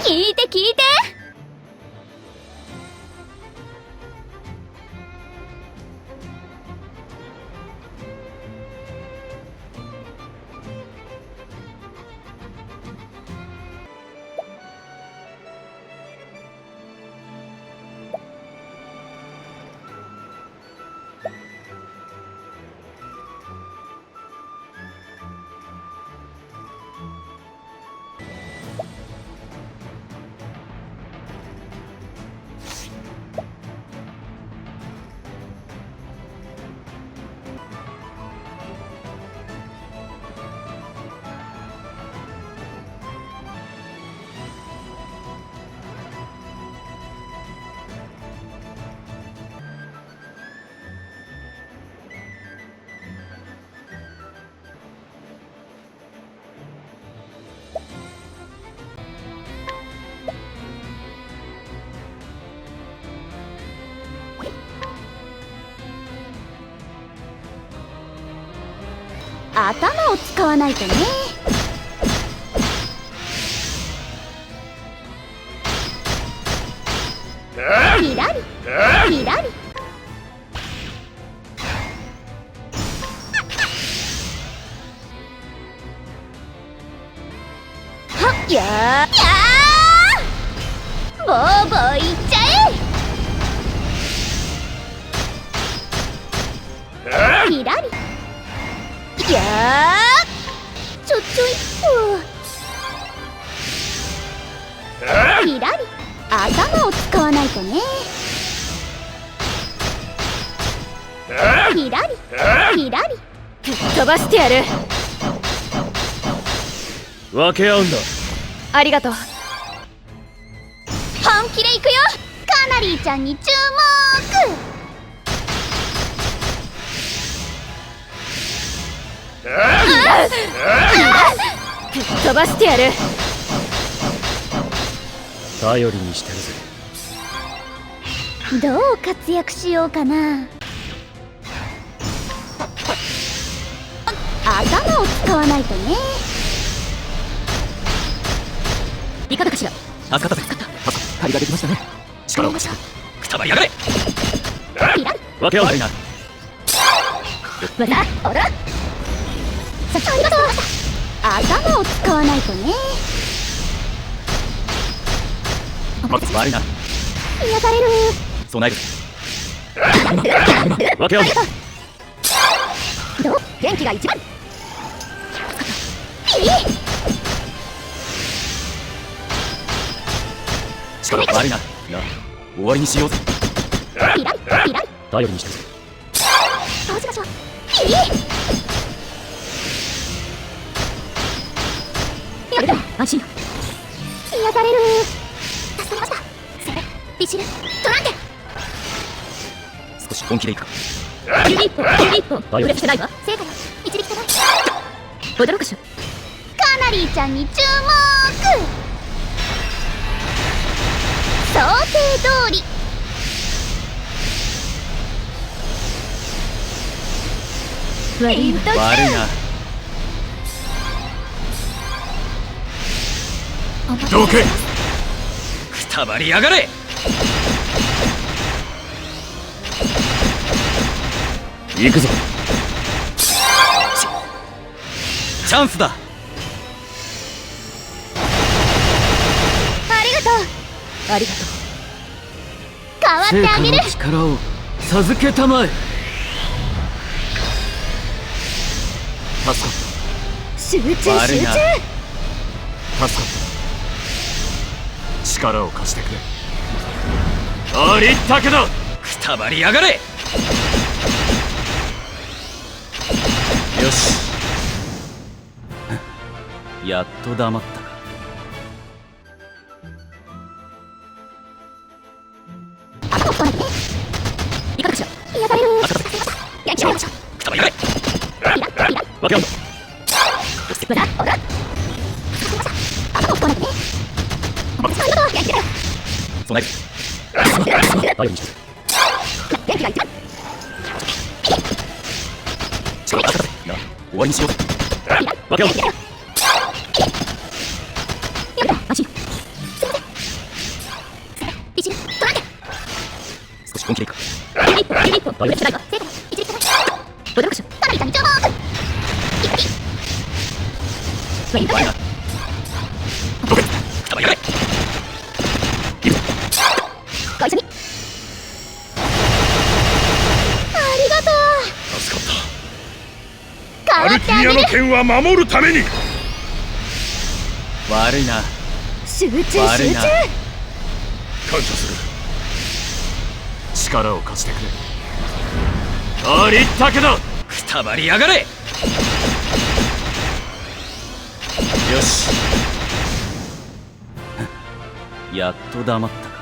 聞いて聞いて。頭を使わないとね。ひらりひらり。はっやーボーボーいっちゃえ。ひらりいやーちょいひらり頭を使わないとね。ひらりひらり飛ばしてやる。分け合うんだ。ありがとう。本気でいくよ。カナリーちゃんに注目。飛ばしてやる。頼りにしてるぜ。どう活躍しようかな。頭を使わないとね。いかがかしら。助かったぜ。借りができましたね。力を貸してくたばりやがれ。分け合うな。ほらありがとう。頭を使わないとね。悪いな。癒される。備える。分け合う。どう元気が一番。力悪いな。終わりにしようぜ。頼りにしてるぜ。どうしましょう。安心。癒される。助かりました。セレビシルトランテ。少し本気でいくか。ユニット頼りにしてないわ。成果が導き手ない。驚かしょ。カナリーちゃんに注目。想定通り。悪いな。どけ。くたばりやがれ。行くぞ。チャンスだ。ありがとう。ありがとう。代わってあげる。力を授けたまえ。集中。助かった。力を貸してくれ。ありったけどくたばりやがれ。よしやっと黙ったか。いかがでしょう。癒される。やっちゃいましょう。くたばりやがれ。分け合うぞ。ほら頭を使わないとね。ありがとう。やってる。備える。頼りにしてる。元気が一番。終わりにしようぜ。分け合うぞ。し本気でいくか。ユニットユニットこれでしないわ正解一撃トラクションかなりさんに注目ウェイント我がどけくたばやがれ。ご一緒にありがとう助かっアルティニアの剣は守るために。た。悪いな。集中集悪いな中感謝する。力を貸してくれ。ありったけだ。くたばりやがれ。よしやっと黙ったか。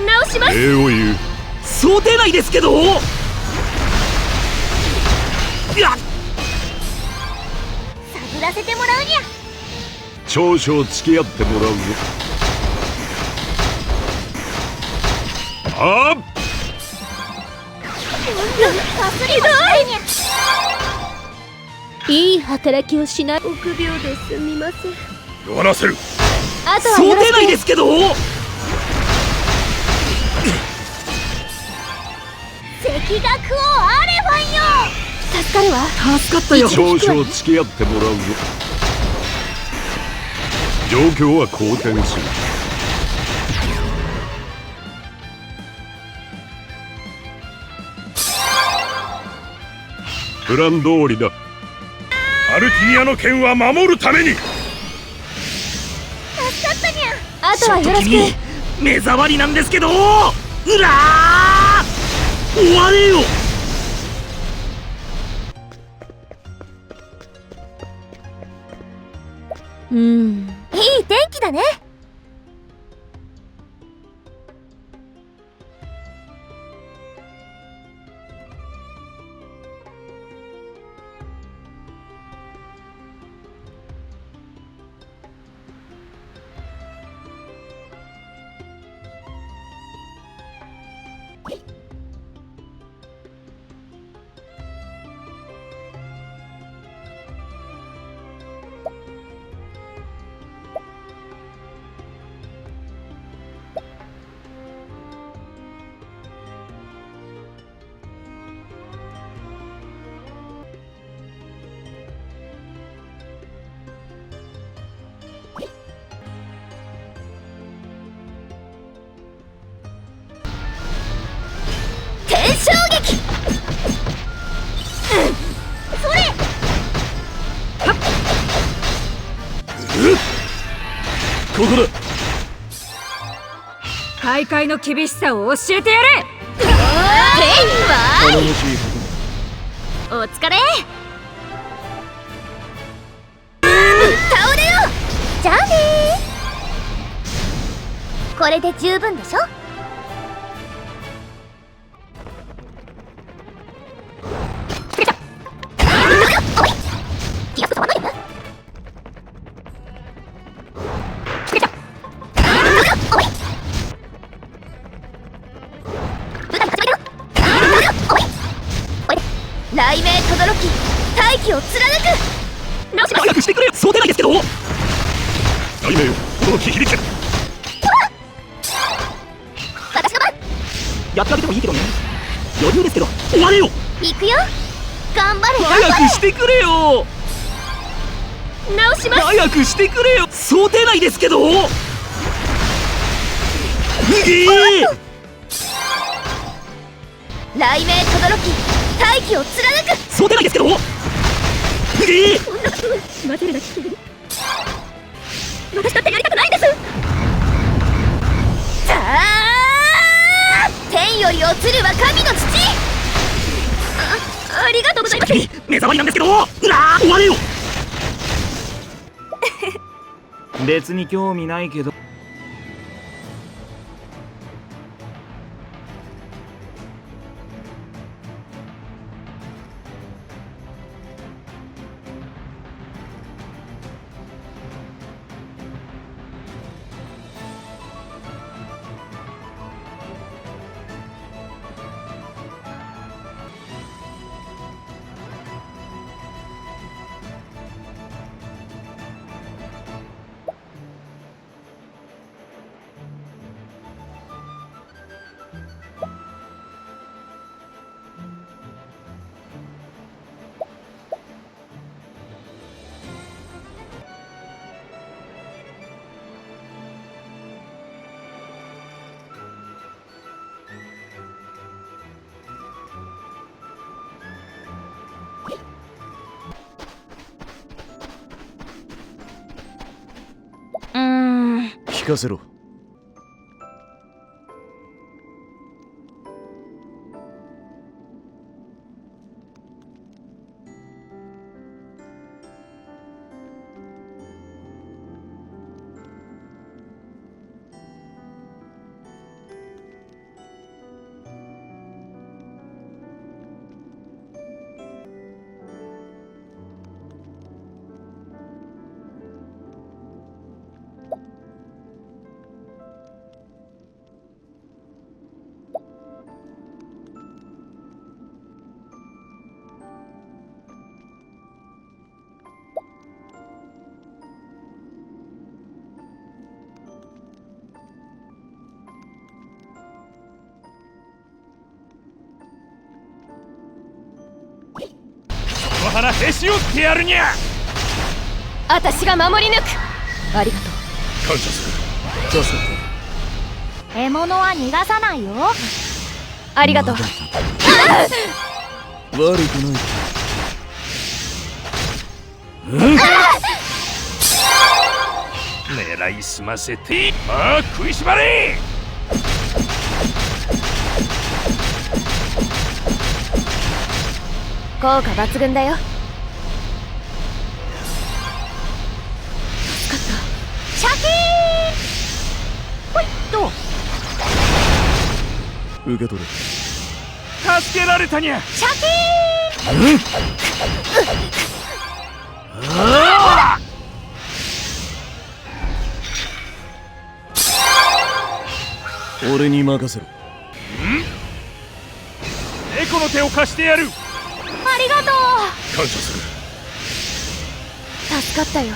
直します礼を言う。想定内ですけど。いや探らせてもらうにゃ少々付き合ってもらうぞ。あっかすりもしないにゃいい働きをしない臆病ですみません終わらせる。あとは想よろしく定内ですけど。赤学をあればんよ助かるわ助かったよ。少々付き合ってもらうぞ。状況は好転する。プラン通りだ。アルティニアの剣は守るために。助かったにゃあとはよろし君く目障りなんですけど。うらー終われよ。いい天気だね天衝撃それここだ。大会の厳しさを教えてやれ。レイは頼もしいこお疲れ倒れよじゃあねこれで十分でしょ気がつかないな雷鳴とどろき大気を貫く直します早くしてくれよ。想定内ですけど。大名よ、この気響け。私の番やってあげてもいいけどね。余裕ですけど終われよ。行くよ頑張れ頑早張くしてくれよ。れ直します早くしてくれよ。想定内ですけど。うげー雷鳴とどろき大気を貫く想定内ですけど。うげー混ぜるな危険私だってやりたくないですさあ天より落ちるは神の父ありがとうございます君目障りなんですけど。うらー終われよ。別に興味ないけど。聞かせろ。野原へし折ってやるにゃ。私が守り抜く。ありがと感謝する。助かっう。獲物は逃がさないよ。ありがとう。た。悪くない。狙いすませて、ああ食いしばれ。効果抜群だよ。助かった。シャキーン。ほいっと。受け取れ。助けられたにゃ。シャキ俺に任せろ。猫の手を貸してやる。ーン。ありがと感謝する。う。助かったよ。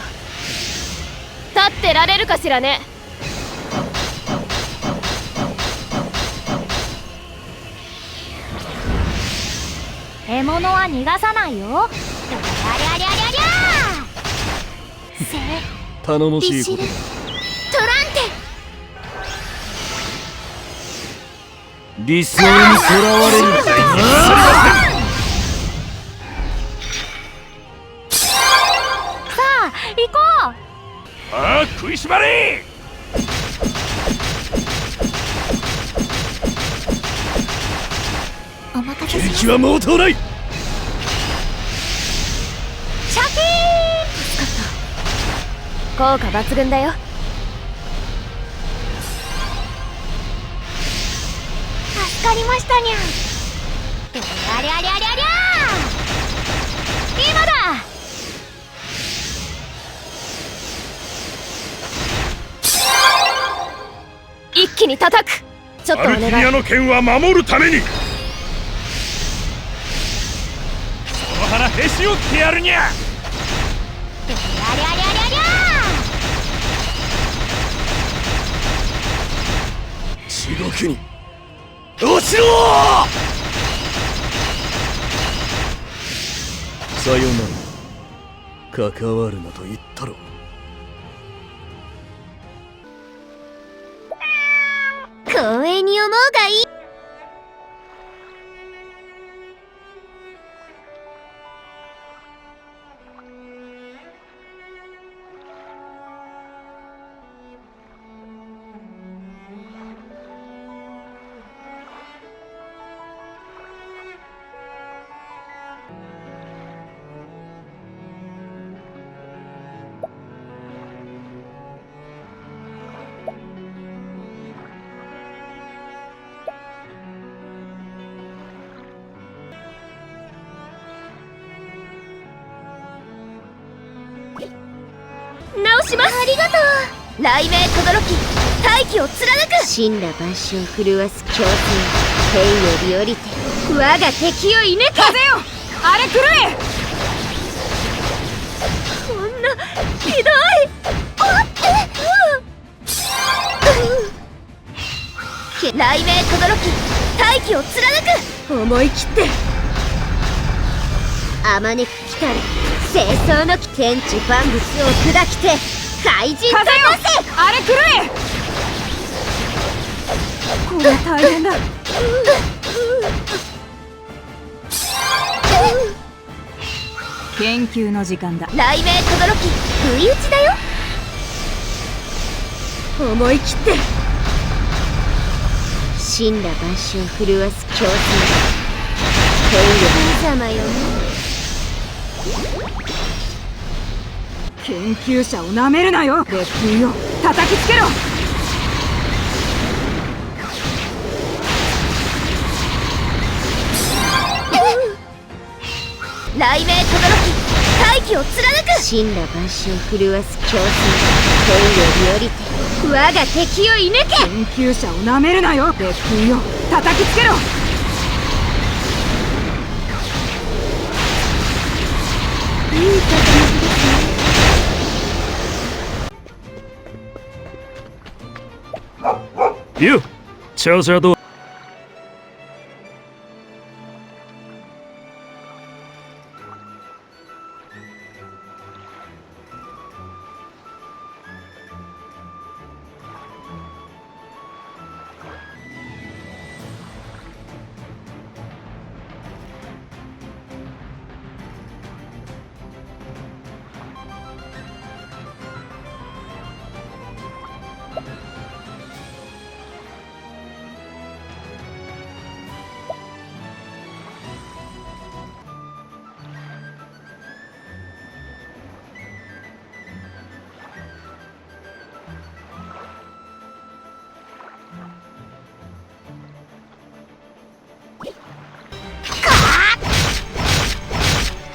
立ってられるかしらね。獲物は逃がさないよ。ありゃりゃりゃりゃりゃ。頼もしいことだ。トランテ。理想にとらわれる。さあ行こああ食いしばれ。う。お任せします。敵はもう到来。シャキーン。助かった。効果抜群だよ。助かりましたにゃ。ありゃりゃりゃりゃ。今だ。一気に叩く。ちょっとおアルティニ願い。アの剣は守るために。その腹へし折ってやるにゃ。ありゃりゃりゃりゃりゃ。地獄に落ちろ。さよなら。関わるなと言ったろ。光栄に思うがいい。直します。ありがとう。雷鳴轟き、大気を貫く。神羅万象震わす強風、天より降りて我が敵を射抜く。風よ、あれ狂え。こんなひどい。雷鳴轟き、大気を貫く。思い切ってあまねく来たる清掃の天地万物を砕きて怪人となせ。あれ狂え。これは大変だ。研究の時間だ。雷鳴轟き、不意打ちだよ。思い切って死んだ万象を震わす強制天よ様よ研究者をなめるなよ。烈風よ、叩きつけろ。雷鳴轟き大気を貫く死んだ万象を震わす強制天より降りて我が敵を射抜け研究者をなめるなよ。烈風よ、叩きつけろ。いい形ですね。ユウ調子はどう？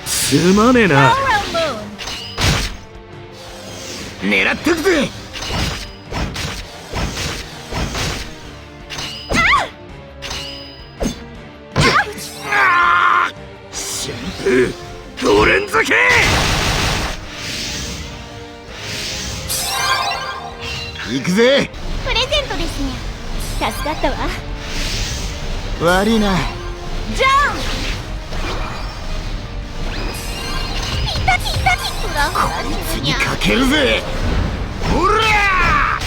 すまねえな。狙ってくぜ。旋風5連続。行くぜ。プレゼントですね。助かったわ。悪いな。じゃんピタピタピフラフラ次かけるぜ。ほら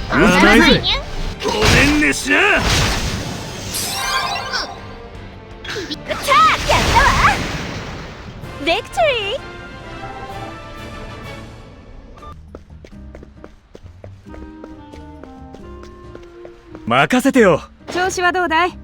危ないぜ。ごめんねしな。やったわビクトリー任せてよ。調子はどうだい？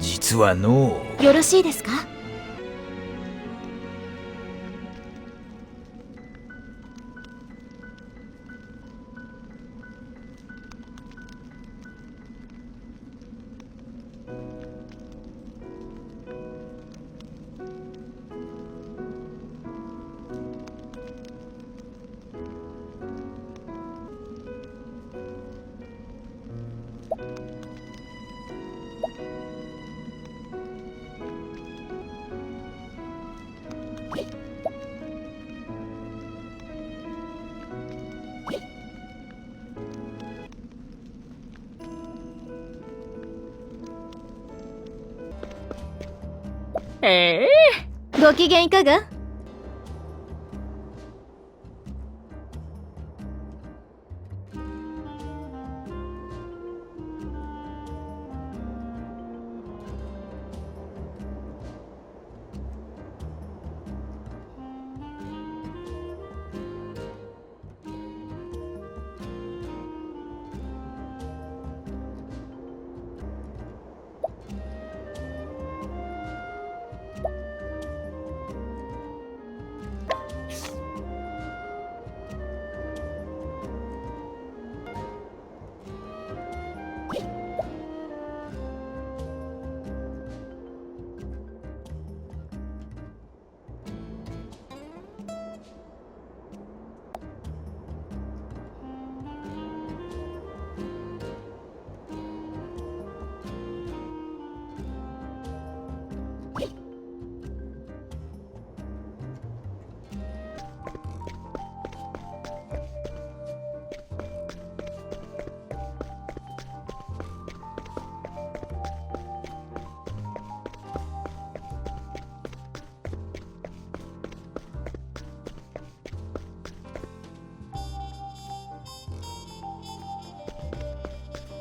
実はのう。よろしいですか？ご機嫌いかが？